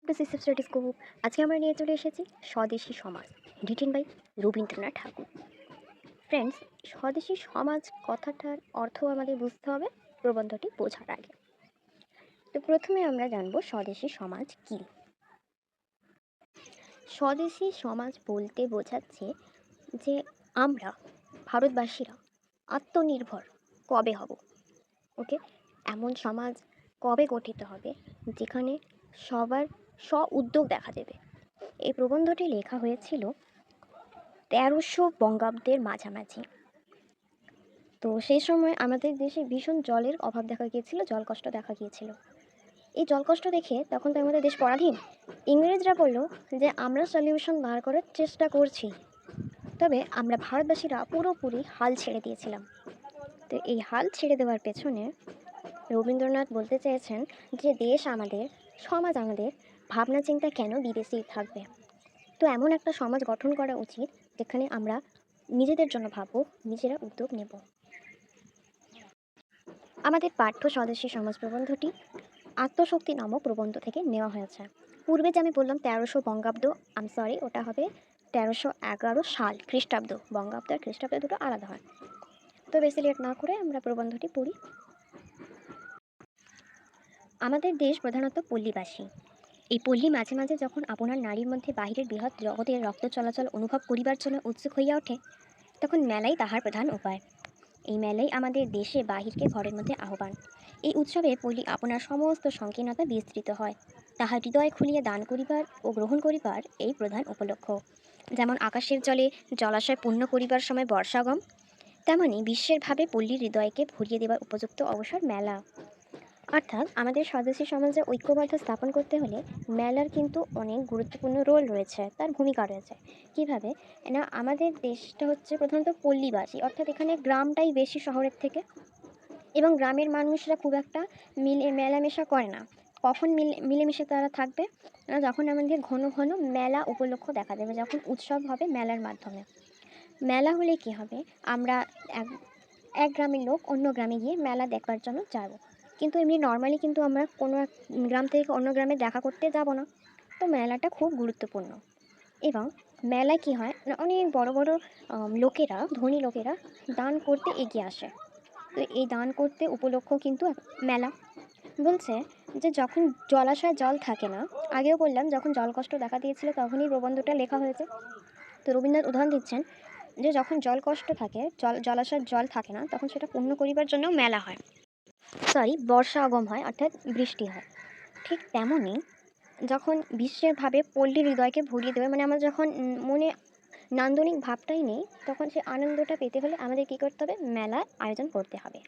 Two six স্টেটিস্কোপ। আজকে আমরা নিয়ে চলে এসেছি স্বদেশী সমাজ, written by Rabindranath Thakur. Friends, স্বদেশী সমাজ কথাটার অর্থ আমাদের বুঝতে হবে প্রবন্ধটি বোঝার আগে। তো প্রথমে আমরা জানবো স্বদেশী সমাজ কী। স্বদেশী সমাজ বলতে বোঝাচ্ছে যে আমরা ভারতবাসীরা আত্মনির্ভর কবে হব, ওকে, এমন সমাজ কবে গঠিত হবে যেখানে সবার স্ব উদ্যোগ দেখা দেবে। এই প্রবন্ধটি লেখা হয়েছিল 1300 বঙ্গাব্দের মাঝামাঝি। তো সেই সময় আমাদের দেশে ভীষণ জলের অভাব দেখা গিয়েছিল, জলকষ্ট দেখা গিয়েছিল। এই জলকষ্ট দেখে তখন তো আমাদের দেশ পরাধীন। ইংরেজরা বলল যে আমরা সলিউশন বার করার চেষ্টা করছি, তবে আমরা ভারতবাসীরা পুরোপুরি হাল ছেড়ে দিয়েছিলাম। তো এই হাল ছেড়ে দেওয়ার পেছনে রবীন্দ্রনাথ বলতে চেয়েছেন যে দেশ আমাদের, সমাজ আমাদের, ভাবনা চিন্তা কেন বিদেশি থাকবে। তো এমন একটা সমাজ গঠন করা উচিত যেখানে আমরা নিজেদের জন্য ভাববো, নিজেরা উদ্যোগ নেব। আমাদের পাঠ্য স্বদেশী সমাজ প্রবন্ধটি আত্মশক্তি নামক প্রবন্ধ থেকে নেওয়া হয়েছে। পূর্বে যে আমি বললাম 1300 বঙ্গাব্দ, ওটা হবে 1311 সাল খ্রিস্টাব্দ। বঙ্গাব্দ আর খ্রিস্টাব্দ দুটো আলাদা হয়। তো বেশি লেট না করে আমরা প্রবন্ধটি পড়ি। আমাদের দেশ প্রধানত পল্লীবাসী। এই পল্লী মাঝে মাঝে যখন আপনার নারীর মধ্যে বাহিরের বৃহৎ জগতের রক্ত চলাচল অনুভব করিবার জন্য উৎসুক হইয়া ওঠে, তখন মেলাই তাহার প্রধান উপায়। এই মেলাই আমাদের দেশে বাহিরকে ঘরের মধ্যে আহ্বান। এই উৎসবে পল্লী আপনার সমস্ত সংকীর্ণতা বিস্তৃত হয়। তাহার হৃদয় খুলিয়া দান করিবার ও গ্রহণ করিবার এই প্রধান উপলক্ষ। যেমন আকাশের জলে জলাশয় পূর্ণ করিবার সময় বর্ষাগম, তেমনি বিশ্বের ভাবে পল্লীর হৃদয়কে ভরিয়ে দেবার উপযুক্ত অবসর মেলা। অর্থাৎ আমাদের স্বদেশী সমাজে ঐক্যবদ্ধ স্থাপন করতে হলে মেলার কিন্তু অনেক গুরুত্বপূর্ণ রোল রয়েছে, তার ভূমিকা রয়েছে। কিভাবে না, আমাদের দেশটা হচ্ছে প্রধানত পল্লীবাসী, অর্থাৎ এখানে গ্রামটাই বেশি শহরের থেকে, এবং গ্রামের মানুষরা খুব একটা মেলামেশা করে না। কখন মিলেমিশে তারা থাকবে না, যখন আমাদের ঘন ঘন মেলা উপলক্ষ দেখা দেবে, যখন উৎসব হবে মেলার মাধ্যমে। মেলা হলে কি হবে, আমরা এক গ্রামের লোক অন্য গ্রামে গিয়ে মেলা দেখবার জন্য যাব, কিন্তু এমনি নর্মালি কিন্তু আমরা কোনো এক গ্রাম থেকে অন্য গ্রামে দেখা করতে যাব না। তো মেলাটা খুব গুরুত্বপূর্ণ। এবং মেলায় কি হয় না, অনেক বড় বড় লোকেরা, ধনী লোকেরা দান করতে এগিয়ে আসে। তো এই দান করতে উপলক্ষ কিন্তু মেলা। বলছে যে যখন জলাশয়ে জল থাকে না, আগেও বললাম যখন জলকষ্ট দেখা দিয়েছিল তখনই প্রবন্ধটা লেখা হয়েছে। তো রবীন্দ্রনাথ উদাহরণ দিচ্ছেন যে যখন জলকষ্ট থাকে, জলাশয়ের জল থাকে না, তখন সেটা পূর্ণ করিবার জন্য মেলা হয়, বর্ষা আগম হয়, অর্থাৎ বৃষ্টি হয়। ঠিক তেমনই যখন বিশ্বের ভাবে পল্লীর হৃদয়কে ভরিয়ে দেবে, মানে আমরা যখন মনে নান্দনিক ভাবটাই নেই, তখন সে আনন্দটা পেতে হলে আমাদের কী করতে হবে, মেলার আয়োজন করতে হবে।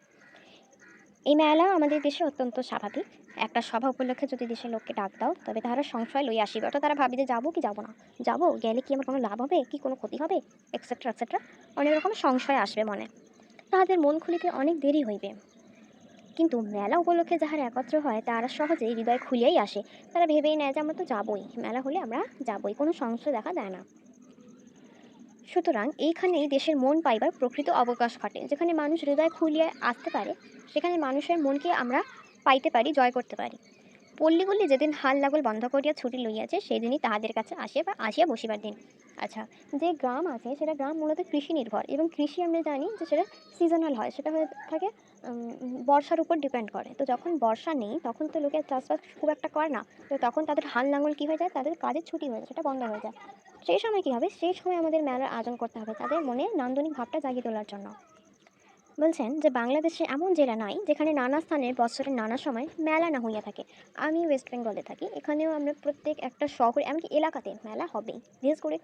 এই মেলা আমাদের দেশে অত্যন্ত স্বাভাবিক। একটা সভা উপলক্ষে যদি দেশের লোককে ডাক দাও, তবে তারা সংশয় লই আসিবে, অর্থাৎ তারা ভাবে যে যাবো কি যাবো না, যাবো গেলে কি আমার কোনো লাভ হবে, কি কোনো ক্ষতি হবে, এক্সেট্রা এক্সেট্রা, অনেক রকম সংশয় আসবে মনে। তাহাদের মন খুলিতে অনেক দেরি হইবে। কিন্তু মেলা উপলক্ষে যাহারা একত্র হয় তারা সহজেই হৃদয় খুলিয়াই আসে। তারা ভেবেই নেয় যে আমরা তো যাবই, মেলা হলে আমরা যাবই, কোনো সংশয় দেখা দেয় না। সুতরাং এইখানেই দেশের মন পাইবার প্রকৃত অবকাশ ঘটে। যেখানে মানুষ হৃদয় খুলিয়ে আসতে পারে, সেখানে মানুষের মনকে আমরা পাইতে পারি, জয় করতে পারি। পল্লীগুলি যেদিন হাল লাগল বন্ধ করিয়া ছুটি লইয়াছে, সেই দিনই তাহাদের কাছে আসিয়া বসিবার দিন। আচ্ছা, যে গ্রাম আছে সেটা গ্রাম মূলত কৃষি নির্ভর, এবং কৃষি আমরা জানি যে সেটা সিজনাল হয়, সেটা হয়ে থাকে বর্ষার উপর ডিপেন্ড করে। তো যখন বর্ষা নেই তখন তো লোকের চাষবাস খুব একটা করে না, তো তখন তাদের হাল লাঙল কী হয়ে যায়, তাদের কাজের ছুটি হয়ে যায়, সেটা বন্ধ হয়ে যায়। সেই সময় কী হবে, সেই সময় আমাদের মেলার আয়োজন করতে হবে তাদের মনে নান্দনিক ভাবটা জাগিয়ে তোলার জন্য। বলছেন যে বাংলাদেশে এমন জেলা নাই যেখানে নানা স্থানে বছরের নানা সময় মেলা না হইয়া থাকে। আমি ওয়েস্ট বেঙ্গলে থাকি, এখানেও আমরা প্রত্যেক একটা শহরে, এমনকি এলাকাতে মেলা হবেই। বিশেষ করে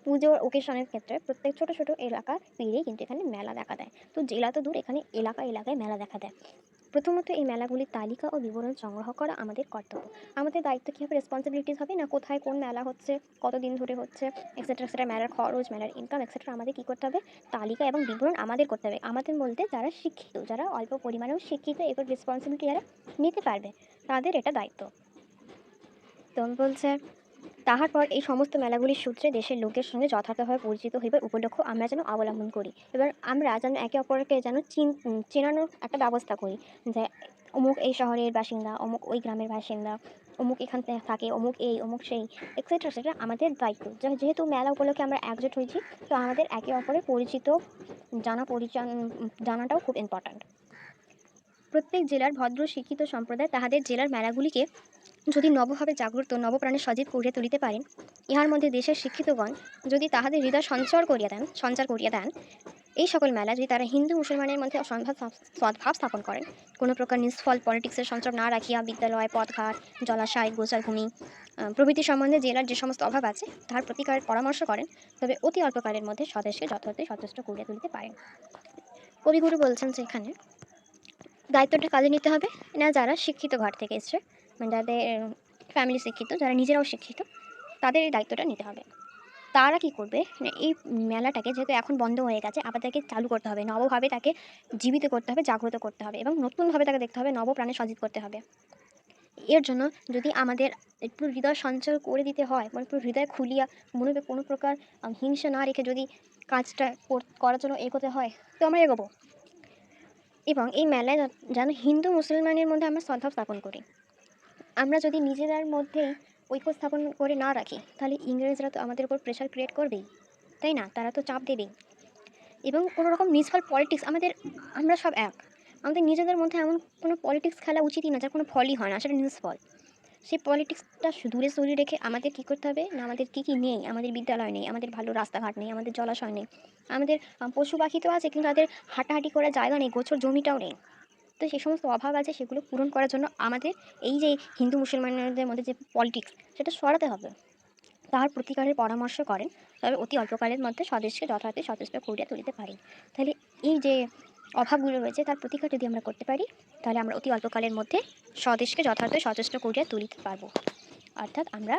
পুজোর ওকেশনের ক্ষেত্রে প্রত্যেক ছোটো ছোটো এলাকা পেরিয়েই কিন্তু এখানে মেলা দেখা দেয়। তো জেলা তো দূর, এখানে এলাকায় মেলা দেখা দেয়। প্রথমত এই মেলাগুলির তালিকা ও বিবরণ সংগ্রহ করা আমাদের কর্তব্য। আমাদের দায়িত্ব কী হবে, রেসপন্সিবিলিটিস হবে না, কোথায় কোন মেলা হচ্ছে, কতদিন ধরে হচ্ছে, এক্সেট্রা এক্সেট্রা, মেলার খরচ, মেলার ইনকাম এক্সেট্রা আমাদের কী করতে হবে, তালিকা এবং বিবরণ আমাদের করতে হবে। আমাদের বলতে যারা শিক্ষিত, যারা অল্প পরিমাণেও শিক্ষিত, এবার রেসপন্সিবিলিটি যারা নিতে পারবে, তাদের এটা দায়িত্ব। তো বলছে তাহার পর এই সমস্ত মেলাগুলির সূত্রে দেশের লোকের সঙ্গে যথার্থভাবে পরিচিত হইবার উপলক্ষ আমরা যেন অবলম্বন করি। এবার আমরা যেন একে অপরকে যেন চেনানোর একটা ব্যবস্থা করি, যে অমুক এই শহরের বাসিন্দা, অমুক ওই গ্রামের বাসিন্দা, অমুক এখান থেকে থাকে, অমুক এই, অমুক সেই, এক্সেট্রা সেটা আমাদের দায়িত্ব। যেহেতু মেলা উপলক্ষে আমরা একজোট হয়েছি, তো আমাদের একে অপরের পরিচিত জানাটাও খুব ইম্পর্ট্যান্ট। প্রত্যেক জেলার ভদ্র শিক্ষিত সম্প্রদায় তাহাদের জেলার মেলাগুলিকে যদি নবভাবে জাগ্রত নবপ্রাণে সজীব করিয়া তুলিতে পারেন, ইহার মধ্যে দেশের শিক্ষিতগণ যদি তাহাদের হৃদয় সঞ্চার করিয়া দেন, এই সকল মেলা যদি তারা হিন্দু মুসলমানের মধ্যে সদ্ভাব স্থাপন করেন, কোনো প্রকার নিষ্ফল পলিটিক্সের সঞ্চার না রাখিয়া বিদ্যালয়, পথঘাট, জলাশয়, গোচারভূমি প্রভৃতি সম্বন্ধে জেলার যে সমস্ত অভাব আছে তাহার প্রতিকারের পরামর্শ করেন, তবে অতি অল্পকালের মধ্যে স্বদেশকে যথার্থই সচেষ্ট করিয়া তুলিতে পারেন। কবিগুরু বলছেন যে এখানে দায়িত্বটা কাজে নিতে হবে না যারা শিক্ষিত ঘর থেকে এসছে, মানে যাদের ফ্যামিলি শিক্ষিত, যারা নিজেরাও শিক্ষিত, তাদের এই দায়িত্বটা নিতে হবে। তারা কি করবে, এই মেলাটাকে যেহেতু এখন বন্ধ হয়ে গেছে, আবার তাকে চালু করতে হবে, নবভাবে তাকে জীবিত করতে হবে, জাগ্রত করতে হবে এবং নতুনভাবে তাকে দেখতে হবে, নবপ্রাণে সজীব করতে হবে। এর জন্য যদি আমাদের একটু হৃদয় সঞ্চয় করে দিতে হয়, মানে একটু হৃদয় খুলিয়া মনে কোনো প্রকার হিংসা না রেখে যদি কাজটা করার জন্য এগোতে হয়, তো আমরা এগোবো। এবং এই মেলায় যেন হিন্দু মুসলমানের মধ্যে আমরা সদ্ভাব স্থাপন করি। আমরা যদি নিজেদের মধ্যেই ঐক্য স্থাপন করে না রাখি, তাহলে ইংরেজরা তো আমাদের উপর প্রেশার ক্রিয়েট করবেই, তাই না? তারা তো চাপ দেবেই। এবং কোনো রকম নিষ্ফল পলিটিক্স আমরা সব এক, আমাদের নিজেদের মধ্যে এমন কোনো পলিটিক্স খেলা উচিতই না যার কোনো ফলই হয় না, সেটা নিষ্ফল। সেই পলিটিক্সটা দূরে সরিয়ে রেখে আমাদের কী করতে হবে না, আমাদের কী কী নেই, আমাদের বিদ্যালয় নেই, আমাদের ভালো রাস্তাঘাট নেই, আমাদের জলাশয় নেই, আমাদের পশু পাখি তো আছে কিন্তু তাদের হাঁটাহাঁটি করার জায়গা নেই, গোছর জমিটাও নেই। তো সেই সমস্ত অভাব আছে, সেগুলো পূরণ করার জন্য আমাদের এই যে হিন্দু মুসলমানদের মধ্যে যে পলিটিক্স, সেটা সরাতে হবে। তাহার প্রতিকারের পরামর্শ করেন, তবে অতি অল্পকালের মধ্যে স্বদেশকে যথার্থই সচেষ্ট করিয়া তুলিতে পারি। তাহলে এই যে অভাবগুলো রয়েছে তার প্রতিকার যদি আমরা করতে পারি, তাহলে আমরা অতি অল্পকালের মধ্যে স্বদেশকে যথার্থই সচেষ্ট করিয়া তুলিতে পারবো। অর্থাৎ আমরা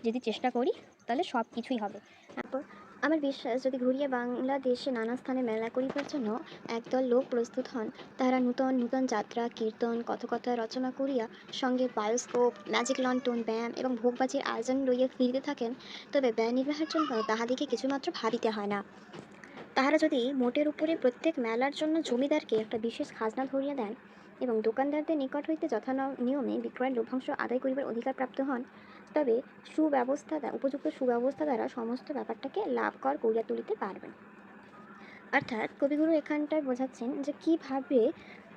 যদি চেষ্টা করি তাহলে সব কিছুই হবে। তারপর আমার বিশ্বাস, যদি ঘুরিয়ে বাংলাদেশে নানা স্থানে মেলা করিবার জন্য একদল লোক প্রস্তুত হন, তাহারা নূতন নূতন যাত্রা, কীর্তন, কথকথা রচনা করিয়া সঙ্গে বায়োস্কোপ, ম্যাজিক লন্ঠন, ব্যায়াম এবং ভোগবাজির আয়োজন লইয়া ফিরিতে থাকেন, তবে ব্যয় নির্বাহের জন্য তাহাদিকে কিছুমাত্র ভাবিতে হয় না। তাহারা যদি মোটের উপরে প্রত্যেক মেলার জন্য জমিদারকে একটা বিশেষ খাজনা ধরিয়া দেন এবং দোকানদারদের নিকট হইতে নিয়মে বিক্রয়ের লভ্যাংশ আদায় করিবার অধিকার প্রাপ্ত হন, তবে উপযুক্ত সুব্যবস্থা দ্বারা সমস্ত ব্যাপারটাকে লাভকর করিয়া তুলিতে পারবেন। অর্থাৎ কবিগুরু এখানটায় বোঝাচ্ছেন যে কীভাবে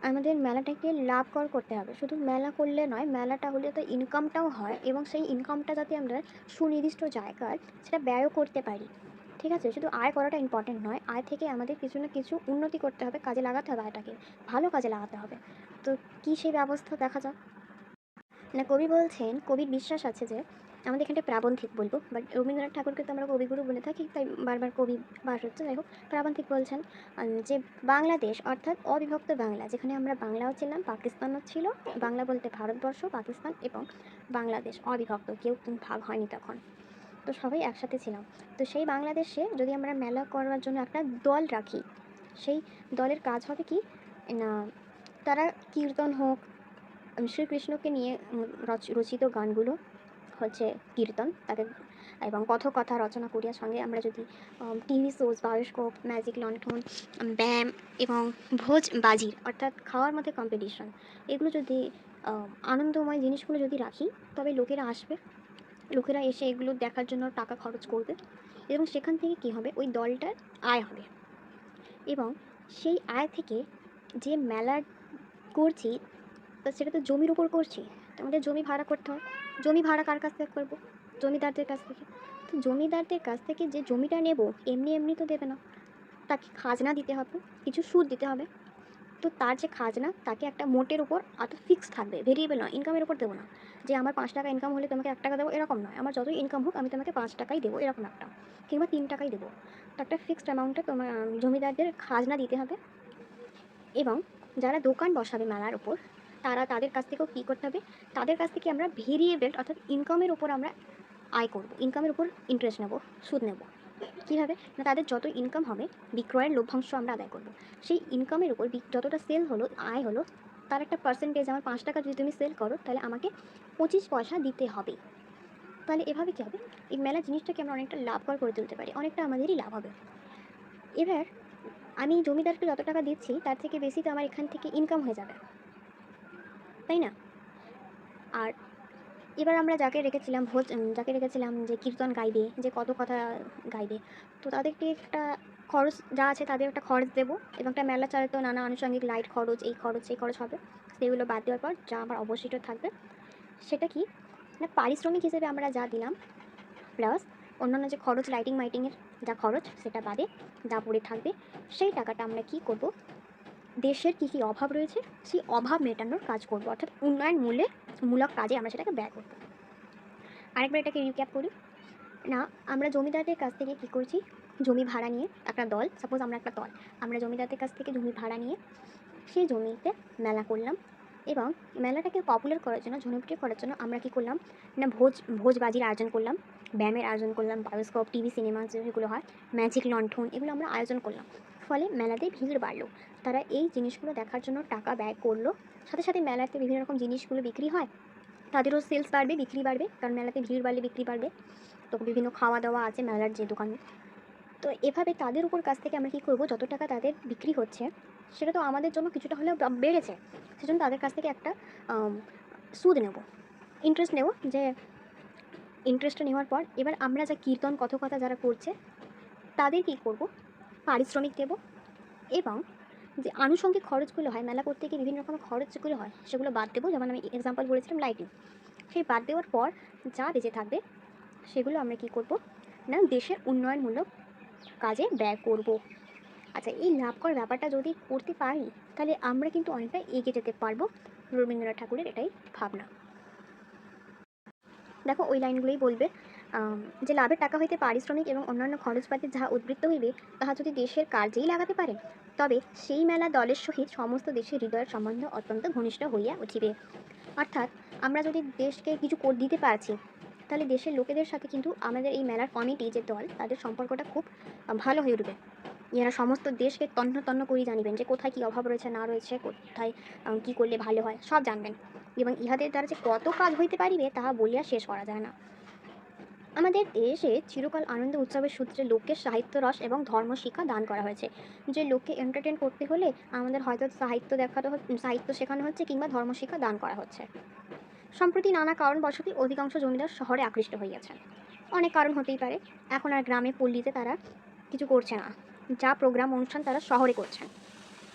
আমাদের মেলাটাকে লাভকর করতে হবে। শুধু মেলা করলে নয়, মেলাটা হলে তো ইনকামটাও হয় এবং সেই ইনকামটা যাতে আমরা সুনির্দিষ্ট জায়গায় সেটা ব্যয়ও করতে পারি। ঠিক আছে, শুধু আয় করাটা ইম্পর্টেন্ট নয়, আয় থেকে আমাদের কিছু না কিছু উন্নতি করতে হবে, কাজে লাগাতে হবে, আয়টাকে ভালো কাজে লাগাতে হবে। তো কী সেই ব্যবস্থা দেখা যাক না। কবি বলছেন, কবির বিশ্বাস আছে যে আমাদের এখানটা প্রাবন্ধিক বলবো, বাট রবীন্দ্রনাথ ঠাকুরকে তো আমরা কবিগুরু বলে থাকি, তাই বারবার কবি বাস হচ্ছে। যাই হোক, প্রাবন্ধিক বলছেন যে বাংলাদেশ অর্থাৎ অবিভক্ত বাংলা, যেখানে আমরা বাংলাও ছিলাম, পাকিস্তানও ছিল। বাংলা বলতে ভারতবর্ষ, পাকিস্তান এবং বাংলাদেশ অবিভক্ত, কেউ ভাগ হয়নি তখন, তো সবাই একসাথে ছিলাম। তো সেই বাংলাদেশে যদি আমরা মেলা করার জন্য একটা দল রাখি, সেই দলের কাজ হবে কি না, তারা কীর্তন হোক, শ্রীকৃষ্ণকে নিয়ে রচিত গানগুলো হচ্ছে কীর্তন, তাকে এবং কথকথা রচনা করিয়া সঙ্গে আমরা যদি টিভি শোজ, বায়োস্কোপ, ম্যাজিক লণ্ঠন, ব্যায়াম এবং ভোজ বাজির অর্থাৎ খাওয়ার মধ্যে কম্পিটিশন, এগুলো যদি আনন্দময় জিনিসগুলো যদি রাখি, তবে লোকেরা আসবে, লোকেরা এসে এগুলো দেখার জন্য টাকা খরচ করবে এবং সেখান থেকে কী হবে, ওই দলটার আয় হবে এবং সেই আয় থেকে যে মেলা করছি তা সেটা তো জমির উপর করছি, তো আমাদের জমি ভাড়া করতে হয়। জমি ভাড়া কার কাছ থেকে করবো? জমিদারদের কাছ থেকে। তো জমিদারদের কাছ থেকে যে জমিটা নেব, এমনি এমনি তো দেবে না, তাকে খাজনা দিতে হবে, কিছু সুদ দিতে হবে। তো তার যে খাজনা, তাকে একটা মোটের উপর ফিক্স থাকবে, ভেরিয়েবল নয়, ইনকামের উপর দেবো না, যে আমার 5 টাকা ইনকাম হলে তোমাকে 1 টাকা দেবো এরকম নয়, আমার যতই ইনকাম হোক আমি তোমাকে 5 টাকাই দেবো এরকম একটা, কিংবা 3 টাকাই দেবো। তো একটা ফিক্সড অ্যামাউন্টে তোমার জমিদারদের খাজনা দিতে হবে। এবং যারা দোকান বসাবে মেলার উপর, তাদের কাছ থেকেও কী করতে হবে, তাদের কাছ থেকে আমরা ভেরিয়েবল অর্থাৎ ইনকামের উপর আমরা আয় করব, ইনকামের উপর ইন্টারেস্ট নেব, সুদ নেব। কীভাবে না, তাদের যত ইনকাম হবে বিক্রয়ের লভ্যাংশ আমরা আদায় করব। সেই ইনকামের উপর যতটা সেল হলো, আয় হলো, তার একটা পার্সেন্টেজ, আমার 5 টাকা যদি তুমি সেল করো তাহলে আমাকে 25 পয়সা দিতে হবে। তাহলে এভাবে কী হবে, এই মেলা জিনিসটাকে আমরা অনেকটা লাভকর করে তুলতে পারি, অনেকটা আমাদেরই লাভ হবে। এবার আমি জমিদারকে যত টাকা দিচ্ছি তার থেকে বেশি তো আমার এখান থেকে ইনকাম হয়ে যাবে, তাই না? আর এবার আমরা যাকে রেখেছিলাম যে কীর্তন গাইবে, যে কত কথা গাইবে, তো তাদেরকে একটা খরচ যা আছে তাদের একটা খরচ দেবো, এবং একটা মেলা চালাতে তো নানা আনুষঙ্গিক লাইট খরচ, এই খরচ সেই খরচ হবে। সেগুলো বাদ দেওয়ার পর যা আমার অবশিষ্ট থাকবে সেটা কি না, পারিশ্রমিক হিসেবে আমরা যা দিলাম প্লাস অন্যান্য যে খরচ লাইটিং মাইটিংয়ের যা খরচ সেটা বাদে যা পড়ে থাকবে, সেই টাকাটা আমরা কি করব, দেশের কী কী অভাব রয়েছে সেই অভাব মেটানোর কাজ করব, অর্থাৎ মূলক কাজে আমরা সেটাকে ব্যয় করব। আরেকবার এটাকে রিক্যাপ করি। না, আমরা জমিদারদের কাছ থেকে কী করছি, জমি ভাড়া নিয়ে একটা দল, সাপোজ আমরা একটা দল, আমরা জমিদারদের কাছ থেকে জমি ভাড়া নিয়ে সেই জমিতে মেলা করলাম, এবং মেলাটাকে পপুলার করার জন্য, জনপ্রিয় করার জন্য আমরা কী করলাম না, ভোজবাজির আয়োজন করলাম, ব্যায়ামের আয়োজন করলাম, বায়োস্কোপ, টিভি, সিনেমা যেগুলো হয়, ম্যাজিক লণ্ঠন, এগুলো আমরা আয়োজন করলাম। ফলে মেলাতে ভিড় বাড়লো, তারা এই জিনিসগুলো দেখার জন্য টাকা ব্যয় করলো। সাথে সাথে মেলাতে বিভিন্ন রকম জিনিসগুলো বিক্রি হয়, তাদেরও সেলস বাড়বে, বিক্রি বাড়বে, কারণ মেলাতে ভিড় বাড়লে বিক্রি বাড়বে। তো বিভিন্ন খাওয়া দাওয়া আছে মেলার যে দোকান, তো এভাবে তাদের উপর কাছ থেকে আমরা কী করবো, যত টাকা তাদের বিক্রি হচ্ছে সেটা তো আমাদের জন্য কিছুটা হলেও বেড়েছে, সেজন্য তাদের কাছ থেকে একটা সুদ নেব, ইন্টারেস্ট নেব, যে ইন্টারেস্টটা নেওয়ার পর এবার আমরা যা কীর্তন কথকতা যারা করছে তাদের কী করব, পারিশ্রমিক দেব, এবং যে আনুষঙ্গিক খরচগুলো হয় মেলা করতে গিয়ে বিভিন্ন রকমের খরচ যেগুলো হয় সেগুলো বাদ দেবো, যেমন আমি এক্সাম্পল বলেছিলাম লাইটিং, সেই বাদ দেওয়ার পর যা বেঁচে থাকবে সেগুলো আমরা কী করব না, দেশের উন্নয়নমূলক কাজে ব্যয় করব। আচ্ছা, এই লাভ করার ব্যাপারটা যদি করতে পারি তাহলে আমরা কিন্তু অনেকটা এগিয়ে যেতে পারবো, রবীন্দ্রনাথ ঠাকুরের এটাই ভাবনা। দেখো ওই লাইনগুলোই বলবে যে লাভের টাকা হইতে পারিশ্রমিক এবং অন্যান্য খরচপাতি যাহা উদ্বৃত্ত হইবে তাহা যদি দেশের কার্যেই লাগাতে পারেন, তবে সেই মেলা দলের সহিত সমস্ত দেশের হৃদয়ের সম্বন্ধ অত্যন্ত ঘনিষ্ঠ হইয়া উঠিবে। অর্থাৎ আমরা যদি দেশকে কিছু দিতে পারছি, তাহলে দেশের লোকেদের সাথে কিন্তু আমাদের এই মেলার কমিটি যে দল তাদের সম্পর্কটা খুব ভালো হয়ে উঠবে। এরা সমস্ত দেশকে তন্ন তন্ন করেই জানিবেন যে কোথায় কী অভাব রয়েছে না রয়েছে, কোথায় কী করলে ভালো হয় সব জানবেন, এবং ইহাদের দ্বারা যে কত কাজ হইতে পারিবে তাহা বলিয়া শেষ করা যায় না। আমাদের দেশে চিরকাল আনন্দ উৎসবের সূত্রে লোককে সাহিত্য রস এবং ধর্ম শিক্ষা দান করা হয়েছে, যে লোককে এন্টারটেন করতে হলে আমাদের হয়তো সাহিত্য শেখানো হচ্ছে কিংবা ধর্মশিক্ষা দান করা হচ্ছে। সম্প্রতি নানা কারণবশতই অধিকাংশ জমিদার শহরে আকৃষ্ট হইয়াছেন। অনেক কারণ হতেই পারে, এখন আর গ্রামে পল্লীতে তারা কিছু করছে না, যা প্রোগ্রাম অনুষ্ঠান তারা শহরে করছেন।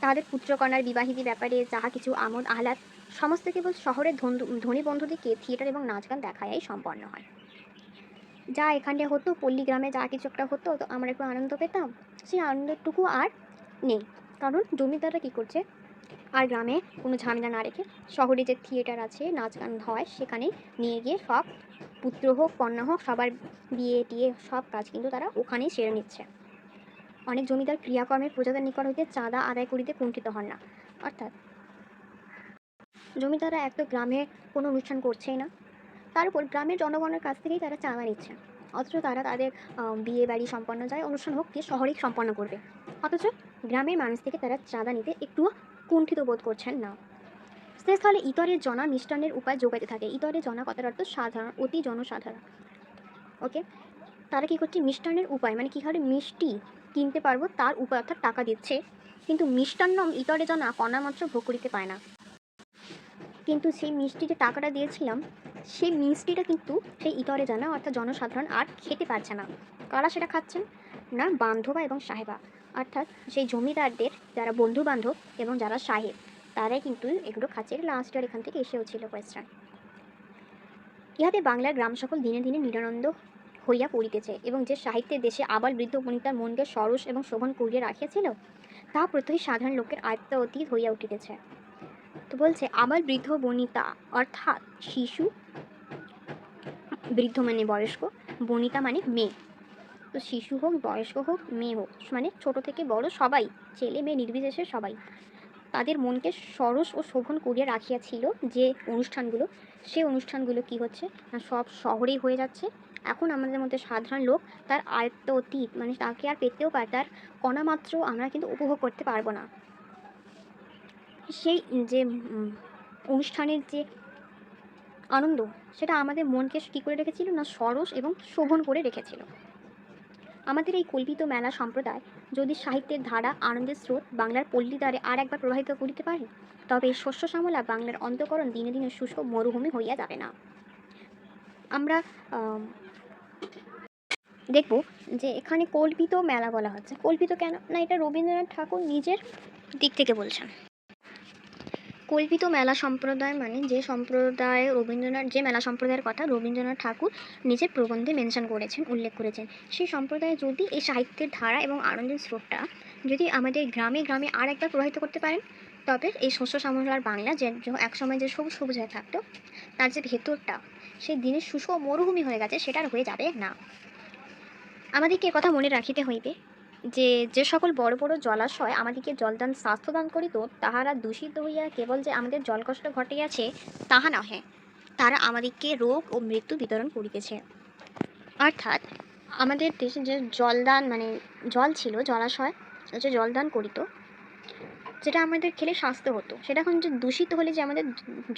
তাদের পুত্রকন্যার বিবাহিত ব্যাপারে যাহা কিছু আমোদ আহ্লাদ সমস্ত কেবল শহরের ধনী বন্ধুদেরকে থিয়েটার এবং নাচ গান দেখাইয়াই সম্পন্ন হয়। যা এখানে হতো, পল্লী গ্রামে যা কিছু একটা হতো তো আমরা একটু আনন্দ পেতাম, সেই আনন্দটুকু আর নেই, কারণ জমিদাররা কী করছে, আর গ্রামে কোনো ঝামেলা না রেখে শহরে যে থিয়েটার আছে, নাচ গান হয়, সেখানে নিয়ে গিয়ে সব পুত্র হোক কন্যা হোক সবার বিয়ে টিয়ে সব কাজ কিন্তু তারা ওখানেই সেরে নিচ্ছে। অনেক জমিদার ক্রিয়াকর্মের প্রজাদের নিকট হইতে চাঁদা আদায় করিতে কুণ্ঠিত হন না, অর্থাৎ জমিদাররা এক তো গ্রামে কোনো অনুষ্ঠান করছেই না, তার উপর গ্রামের জনগণের কাছ থেকেই তারা চাঁদা নিচ্ছে, অথচ তারা তাদের বিয়ে বাড়ি সম্পন্ন যায় অনুষ্ঠান হোক গিয়ে শহরেই সম্পন্ন করবে, অথচ গ্রামের মানুষ থেকে তারা চাঁদা নিতে একটুও কুণ্ঠিত বোধ করছেন না। স্থলে ইতরের জনা মিষ্টান্নের উপায় যোগাইতে থাকে। ইতরের জনা কথার অর্থ সাধারণ, অতি জনসাধারণ। ওকে, তারা কী করছে, মিষ্টান্নের উপায় মানে কীভাবে মিষ্টি কিনতে পারবো তার উপায়, অর্থাৎ টাকা দিচ্ছে, কিন্তু মিষ্টান্ন ইতরে জনা কণা মাত্র ভোগ করিতে পায় না। কিন্তু সেই মিষ্টি যে টাকাটা দিয়েছিলাম সেই মিষ্টিটা কিন্তু সেই ইতরে জানা অর্থাৎ জনসাধারণ আর খেতে পারছে না। কারা সেটা খাচ্ছেন না, বান্ধবা এবং সাহেবা, অর্থাৎ সেই জমিদারদের যারা বন্ধু বান্ধব এবং যারা সাহেব তারাই কিন্তু এগুলো খাচ্ছে। লাস্ট আর এখান থেকে এসেও ছিল কোয়েশ্চেন। ইহাতে বাংলার গ্রাম সকল দিনে দিনে নিরানন্দ হইয়া পড়িতেছে, এবং যে সাহিত্যের দেশে আবাল বৃদ্ধ বনিতার মনকে সরস এবং শোভন করিয়া রাখিয়াছিল তাহা প্রত্যেক সাধারণ লোকের আয়ত্ত অতীত হইয়া উঠিতেছে। তো বলছে আবাল বৃদ্ধ বনিতা অর্থাৎ শিশু, বৃদ্ধ মানে বয়স্ক, বনিতা মানে মেয়ে, তো শিশু হোক বয়স্ক হোক মেয়ে হোক মানে ছোট থেকে বড় সবাই, ছেলে মেয়ে নির্বিশেষে সবাই, তাদের মনকে সরস ও শোভন করিয়া রাখিয়াছিল যে অনুষ্ঠানগুলো, সেই অনুষ্ঠানগুলো কি হচ্ছে না সব শহরেই হয়ে যাচ্ছে। এখন আমাদের মধ্যে সাধারণ লোক তার আয়ত্ত অতীত মানে তাকে আর পেতেও পারে, তার কণামাত্র আমরা কিন্তু উপভোগ করতে পারবো না। সেই যে অনুষ্ঠানের যে আনন্দ সেটা আমাদের মনকে কী করে রেখেছিল না সরস এবং শোভন করে রেখেছিল। আমাদের এই কল্পিত মেলা সম্প্রদায় যদি সাহিত্যের ধারা আনন্দের স্রোত বাংলার পল্লী দ্বারে আর একবার প্রবাহিত করিতে পারে, তবে শস্য শ্যামলা বাংলার অন্তঃকরণ দিনে দিনে শুষ্ক মরুভূমি হইয়া যাবে না। আমরা দেখব যে এখানে কল্পিত মেলা বলা হচ্ছে। কল্পিত কেন না, এটা রবীন্দ্রনাথ ঠাকুর নিজের দিক থেকে বলছেন। কল্পিত মেলা সম্প্রদায় মানে যে সম্প্রদায় রবীন্দ্রনাথ, যে মেলা সম্প্রদায়ের কথা রবীন্দ্রনাথ ঠাকুর নিজের প্রবন্ধে মেনশন করেছেন, উল্লেখ করেছেন, সেই সম্প্রদায়ে যদি এই সাহিত্যের ধারা এবং আনন্দের স্রোতটা যদি আমাদের গ্রামে গ্রামে আর একবার প্রবাহিত করতে পারেন, তবে এই শস্য শ্যামলার বাংলা যে একসময় যে সবুজ সবুজ হয়ে থাকতো, তার যে ভেতরটা সেই দিনের শুষ্ক মরুভূমি হয়ে গেছে, সেটা আর হয়ে যাবে না। আমাদেরকে কথা মনে রাখিতে হইবে যে যে সকল বড় বড় জলাশয় আমাদিকে জলদান স্বাস্থ্যদান করিত, তাহারা দূষিত হইয়া কেবল যে আমাদের জলকষ্ট ঘটিয়াছে তাহা নহে, তারা আমাদিগকে রোগ ও মৃত্যু বিতরণ করিতেছে। অর্থাৎ আমাদের দেশে যে জলদান মানে জল ছিল, জলাশয় যে জলদান করিত, যেটা আমাদের খেলে স্বাস্থ্য হতো, সেটা এখন যে দূষিত হলে যে আমাদের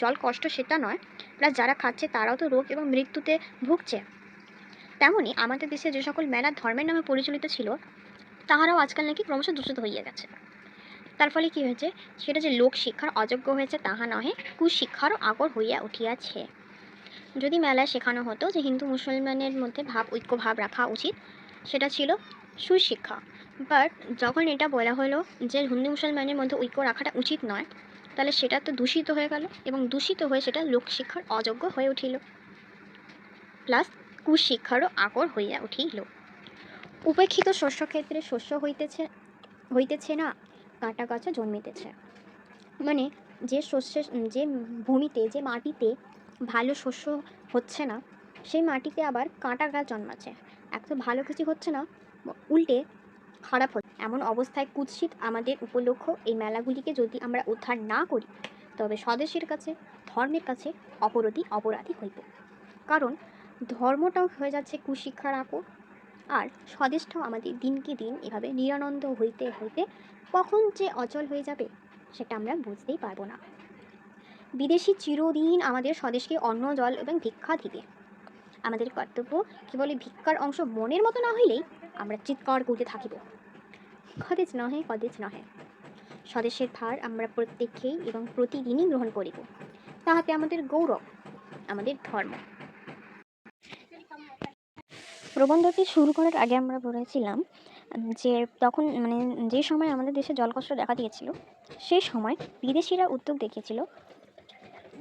জল কষ্ট সেটা নয়, প্লাস যারা খাচ্ছে তারাও তো রোগ এবং মৃত্যুতে ভুগছে। তেমনই আমাদের দেশে যে সকল মেলা ধর্মের নামে পরিচালিত ছিল, তাহারাও আজকাল নাকি ক্রমশ দূষিত হইয়া গেছে। তার ফলে কী হয়েছে, সেটা যে লোক শিক্ষার অযোগ্য হয়েছে তাহা নহে, কুশিক্ষারও আগর হইয়া উঠিয়াছে। যদি মেলায় শেখানো হতো যে হিন্দু মুসলমানের মধ্যে ঐক্য ভাব রাখা উচিত, সেটা ছিল সুশিক্ষা। বাট যখন এটা বলা হলো যে হিন্দু মুসলমানের মধ্যে ঐক্য রাখাটা উচিত নয়, তাহলে সেটা তো দূষিত হয়ে গেল এবং দূষিত হয়ে সেটা লোকশিক্ষার অযোগ্য হয়ে উঠিল, প্লাস কুশিক্ষারও আগর হইয়া উঠিল। উপেক্ষিত শস্যক্ষেত্রে শস্য হইতেছে না, কাঁটা গাছা জন্মিতেছে। মানে যে শস্যের যে ভূমিতে যে মাটিতে ভালো শস্য হচ্ছে না, সেই মাটিতে আবার কাঁটা গাছ জন্মাচ্ছে। এক তো ভালো কিছু হচ্ছে না, উল্টে খারাপ হচ্ছে। এমন অবস্থায় কুৎসিত আমাদের উপলক্ষ এই মেলাগুলিকে যদি আমরা উদ্ধার না করি, তবে স্বদেশের কাছে, ধর্মের কাছে অপরাধী হইব। কারণ ধর্মটাও হয়ে যাচ্ছে কুশিক্ষার আকর, আর স্বদেশটাও আমাদের দিনকে দিন এভাবে নিরানন্দ হইতে হইতে কখন যে অচল হয়ে যাবে সেটা আমরা বুঝতেই পারবো না। বিদেশি চিরদিন আমাদের স্বদেশকে অন্ন জল এবং ভিক্ষা দিবে। আমাদের কর্তব্য কেবল ভিক্ষার অংশ মনের মতো না হইলেই আমরা চিৎকার করতে থাকিব, কদেজ নহে কদেজ নহে। স্বদেশের ভার আমরা প্রত্যেকেই এবং প্রতিদিনই গ্রহণ করিব, তাহাতে আমাদের গৌরব, আমাদের ধর্ম। প্রবন্ধটি শুরু করার আগে আমরা বলেছিলাম যে তখন মানে যে সময় আমাদের দেশে জলকষ্ট দেখা দিয়েছিল, সেই সময় বিদেশিরা উদ্যোগ দেখিয়েছিল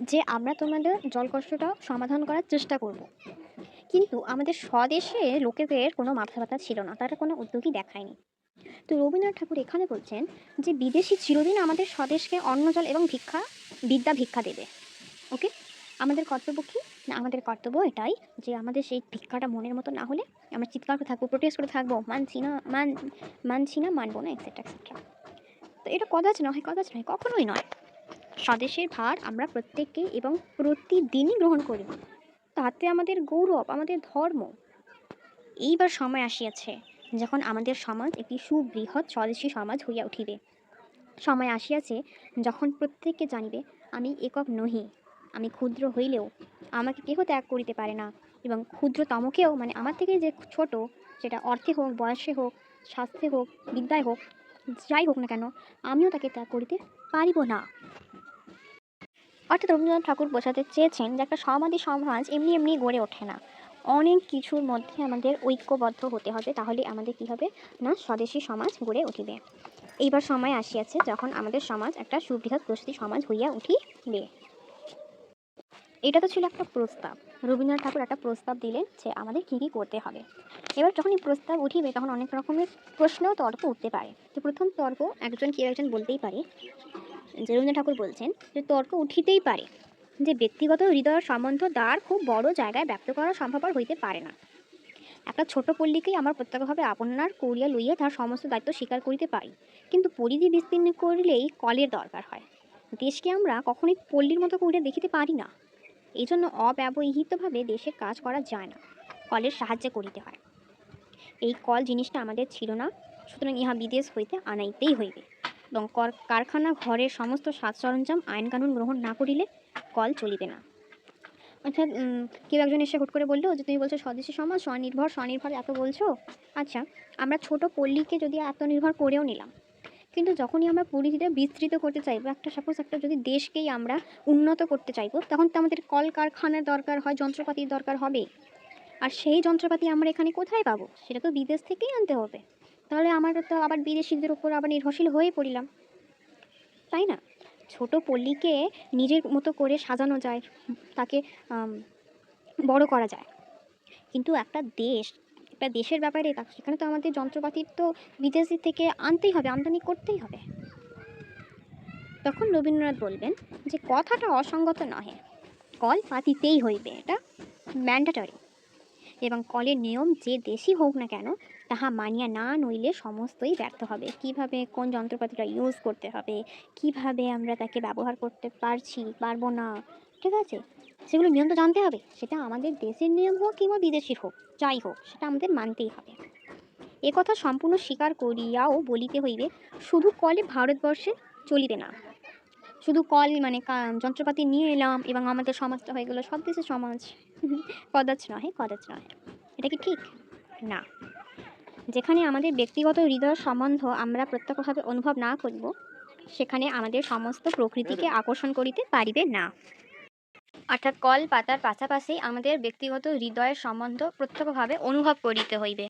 যে আমরা তোমাদের জলকষ্টটা সমাধান করার চেষ্টা করব। কিন্তু আমাদের স্বদেশে লোকেদের কোনো মাথা ব্যথা ছিল না, তারা কোনো উদ্যোগই দেখায়নি। তো রবীন্দ্রনাথ ঠাকুর এখানে বলছেন যে বিদেশি চিরদিন আমাদের স্বদেশকে অন্ন জল এবং ভিক্ষা দেবে। ওকে, আমাদের কর্তব্য কী না, আমাদের কর্তব্য এটাই যে আমাদের সেই ভিক্ষাটা মনের মতো না হলে আমরা চিৎকার করে থাকবো, প্রোটেস্ট করে থাকবো, মানছি না, মানবো না, এক্সেট্রা এক্সেট্রা। তো এটা কদাচ নয়, কখনোই নয়। স্বদেশের ভার আমরা প্রত্যেককে এবং প্রতিদিনই গ্রহণ করিব, তাতে আমাদের গৌরব, আমাদের ধর্ম। এইবার সময় আসিয়াছে যখন আমাদের সমাজ একটি সুবৃহৎ স্বদেশী সমাজ হইয়া উঠিবে। সময় আসিয়াছে যখন প্রত্যেককে জানিবে আমি একক নহি, আমি ক্ষুদ্র হইলেও আমাকে কেহ ত্যাগ করিতে পারে না, এবং ক্ষুদ্রতমকেও মানে আমার থেকে যে ছোট, সেটা অর্থে হোক, বয়সে হোক, স্বাস্থ্যে হোক, বিদ্যায় হোক, যাই হোক না কেন, আমিও তাকে ত্যাগ করিতে পারিব না। অর্থাৎ রবীন্দ্রনাথ ঠাকুর বোঝাতে চেয়েছেন যে একটা সমাধি সমাজ এমনি এমনি গড়ে ওঠে না, অনেক কিছুর মধ্যে আমাদের ঐক্যবদ্ধ হতে হবে, তাহলে আমাদের কী হবে না স্বদেশী সমাজ গড়ে উঠিবে। এইবার সময় আসিয়াছে যখন আমাদের সমাজ একটা সুবৃহৎ প্রস্তুতি সমাজ হইয়া উঠিবে। এটা তো ছিল একটা প্রস্তাব, রবীন্দ্রনাথ ঠাকুর একটা প্রস্তাব দিলেন যে আমাদের কী কী করতে হবে। এবার যখন এই প্রস্তাব উঠিবে তখন অনেক রকমের প্রশ্ন তর্ক উঠতে পারে। তো প্রথম তর্ক কেউ একজন বলতেই পারে, যে রবীন্দ্রনাথ ঠাকুর বলছেন যে তর্ক উঠিতেই পারে যে ব্যক্তিগত হৃদয়ের সম্বন্ধ দ্বার খুব বড় জায়গায় ব্যক্ত করা সম্ভবপর হইতে পারে না। একটা ছোট পল্লীকেই আমরা প্রত্যক্ষভাবে আপনার করিয়া লইয়া তার সমস্ত দায়িত্ব স্বীকার করিতে পারি, কিন্তু পরিধি বিস্তীর্ণ করিলেই কলের দরকার হয়। দেশকে আমরা কখনোই পল্লীর মতো করে দেখিতে পারি না, এই জন্য অব্যবহিতভাবে দেশের কাজ করা যায় না, কলের সাহায্যে করিতে হয়। এই কল জিনিসটা আমাদের ছিল না, সুতরাং ইহা বিদেশ হইতে আনাইতেই হইবে, এবং কারখানা ঘরের সমস্ত সাজ সরঞ্জাম আইন কানুন গ্রহণ না করিলে কল চলিবে না। অর্থাৎ কেউ একজন এসে হুট করে বললো যে তুমি বলছো স্বদেশী সমাজ, স্বনির্ভর এত বলছো, আচ্ছা আমরা ছোট পল্লীকে যদি আত্মনির্ভর করেও নিলাম, কিন্তু যখনই আমরা পরিধিটা বিস্তৃত করতে চাইবো, সাপোজ একটা যদি দেশকেই আমরা উন্নত করতে চাইবো, তখন তো আমাদের কলকারখানার দরকার হয়, যন্ত্রপাতির দরকার হবে। আর সেই যন্ত্রপাতি আমরা এখানে কোথায় পাবো? সেটা তো বিদেশ থেকেই আনতে হবে। তাহলে আমরা তো আবার বিদেশিদের উপর আবার নির্ভরশীল হয়ে পড়লাম, তাই না? ছোট পল্লীকে নিজের মতো করে সাজানো যায়, তাকে বড় করা যায়, কিন্তু একটা দেশের ব্যাপারে সেখানে তো আমাদের যন্ত্রপাতির তো বিদেশি থেকে আনতেই হবে, আমদানি করতেই হবে। তখন রবীন্দ্রনাথ বলবেন যে কথাটা অসঙ্গত নহে, কল পাতিতেই হইবে, এটা ম্যান্ডেটরি, এবং কলের নিয়ম যে দেশই হোক না কেন তাহা মানিয়া না নইলে সমস্তই ব্যর্থ হবে। কিভাবে কোন যন্ত্রপাতিটা ইউজ করতে হবে, কিভাবে আমরা তাকে ব্যবহার করতে পারবো না, ঠিক আছে, সেগুলো নিয়ম তো জানতে হবে। সেটা আমাদের দেশের নিয়ম হোক কিংবা বিদেশির হোক, যাই হোক, সেটা আমাদের মানতেই হবে। এ কথা সম্পূর্ণ স্বীকার করিয়াও বলিতে হইবে, শুধু কলে ভারতবর্ষে চলিবে না। শুধু কল মানে যন্ত্রপাতি নিয়ে এলাম এবং আমাদের সমাজটা হয়ে গেলো সব দেশের সমাজ। কদাচ নহে, কদাচ নহে। এটা কি ঠিক? না। যেখানে আমাদের ব্যক্তিগত হৃদয়ের সম্বন্ধ আমরা প্রত্যক্ষভাবে অনুভব না করিব, সেখানে আমাদের সমস্ত প্রকৃতিকে আকর্ষণ করিতে পারিবে না। অর্থাৎ কল পাতার পাশাপাশি আমাদের ব্যক্তিগত হৃদয়ের সম্বন্ধ প্রত্যক্ষভাবে অনুভব করিতে হইবে।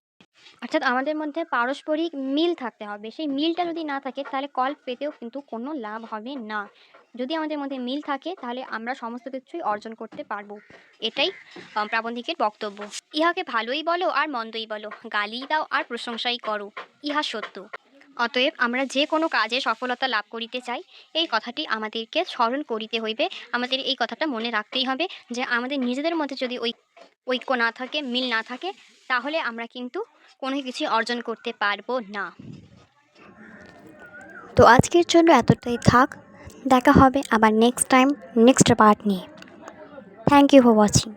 অর্থাৎ আমাদের মধ্যে পারস্পরিক মিল থাকতে হবে। সেই মিলটা যদি না থাকে তাহলে কল পেতেও কিন্তু কোনো লাভ হবে না। যদি আমাদের মধ্যে মিল থাকে তাহলে আমরা সমস্ত কিছুই অর্জন করতে পারবো। এটাই প্রাবন্ধিকের বক্তব্য। ইহাকে ভালোই বলো আর মন্দই বলো, গালি দাও আর প্রশংসাই করো, ইহা সত্য। অতএব আমরা যে কোনো কাজে সফলতা লাভ করিতে চাই, এই কথাটি আমাদেরকে স্মরণ করিতে হইবে। আমাদের এই কথাটা মনে রাখতেই হবে যে আমাদের নিজেদের মধ্যে যদি ঐক্য না থাকে, মিল না থাকে, তাহলে আমরা কিন্তু কোনো কিছু অর্জন করতে পারবো না। তো আজকের জন্য এতটাই থাক, দেখা হবে আবার নেক্সট টাইম নেক্সট পার্ট নিয়ে। Thank you for watching.